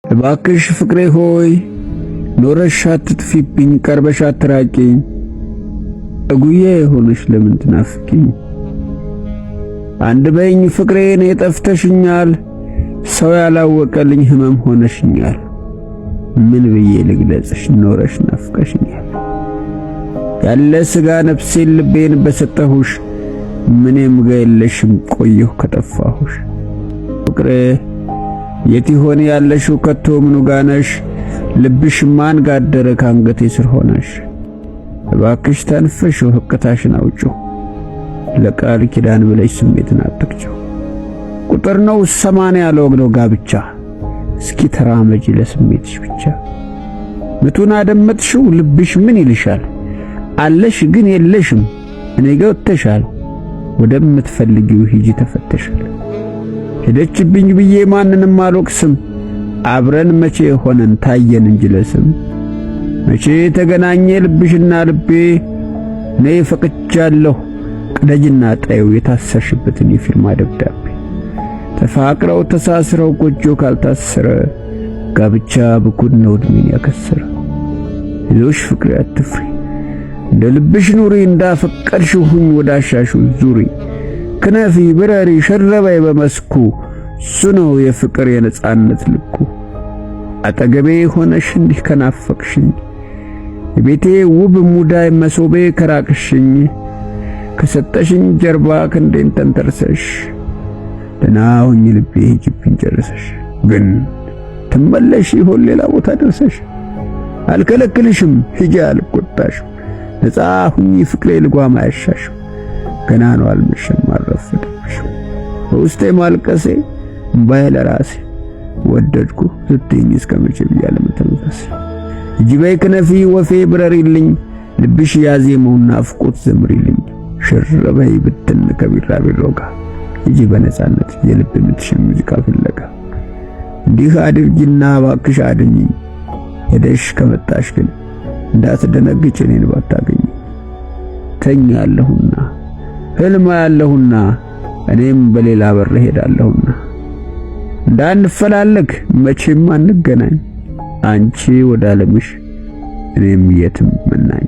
እባክሽ ፍቅሬ ሆይ ኖረሽ አትጥፊብኝ፣ ቀርበሽ አትራቂኝ፣ እጉዬ ሆነሽ ለምን ትናፍቂኝ? አንድ በይኝ ፍቅሬ እኔ ጠፍተሽኛል፣ ሰው ያላወቀልኝ ህመም ሆነሽኛል። ምን ብዬ ልግለጽሽ ኖረሽ ናፍቀሽኛል። ያለ ስጋ ነፍሴን ልቤን በሰጠሁሽ፣ ምንም ገየለሽም ቆየሁ ከጠፋሁሽ። ፍቅሬ የት ይሆን ያለሽው ከቶ ምኑ ጋነሽ? ልብሽ ማን ጋደረ ካንገቴ ስር ሆነሽ? እባክሽ ተንፈሽ ህቅታሽን አውጪው፣ ለቃል ኪዳን ብለሽ ስሜትን አትቅጪው። ቁጥር ነው 80 ያለው ነው ጋብቻ፣ እስኪ ተራመጂ ለስሜትሽ ብቻ። ምቱን አደመጥሽው ልብሽ ምን ይልሻል? አለሽ ግን የለሽም እኔ ገብተሻል፣ ወደምትፈልጊው ሂጂ ተፈተሻል። ሄደችብኝ ብዬ ማንንም አልወቅስም፣ አብረን መቼ ሆነን ታየን እንጂ ለስም። መቼ ተገናኘ ልብሽና ልቤ፣ እኔ ፈቅጃለሁ ቅደጅና ጣዩ የታሰርሽበትን የፊርማ ደብዳቤ። ተፋቅረው ተሳስረው ጎጆ ካልታሰረ፣ ጋብቻ ብኩን ነው እድሜን ያከሰረ። ይዞሽ ፍቅሬ አትፍሪ፣ እንደ ልብሽ ኑሪ፣ እንዳፈቀድሽው ሁኝ ወዳሻሹ ዙሪ። ክነፊ ብረሪ ሸረበይ በመስኩ፣ እሱ ነው የፍቅር የነጻነት ልኩ። አጠገቤ ሆነሽ እንዲህ ከናፈቅሽኝ፣ የቤቴ ውብ ሙዳይ መሶቤ ከራቅሽኝ፣ ከሰጠሽኝ ጀርባ ክንዴን ተንተርሰሽ፣ ደህና ሁኚ ልቤ ሂጂብኝ ጨርሰሽ። ግን ትመለሽ ይሆን ሌላ ቦታ ደርሰሽ? አልከለክልሽም ሂጂ አልቆጣሽም፣ ነፃ ሁኚ ፍቅሬ ልጓም አያሻሽም። ገና ነው አልመሸም አልረፈደብሽም፣ በውስጤ ማልቀሴ እምባዬ ለራሴ። ወደድኩ ስትይኝ እስከ መቼ ብያለ መተንፈስ። ሂጂ በይ ክነፊ ወፌ ብረሪልኝ፣ ልብሽ ያዜመውን ናፍቆት ዘምሪልኝ። ሽር በይ ብትን ከቢራቢሮ ጋር፣ ሂጂ በነጻነት የልብ ምትሽን ሙዚቃ ፍለጋ። እንዲህ አድርጊና እባክሽ አድኝኝ፣ ሄደሽ ከመጣሽ ግን እንዳትደነግጭ እኔን ባታገኝ። ተኛለሁና ህልም ያለሁና እኔም በሌላ በር ሄዳለሁና፣ እንዳንፈላለግ መቼም አንገናኝ። አንቺ ወደ ዓለምሽ እኔም የትም መናኝ።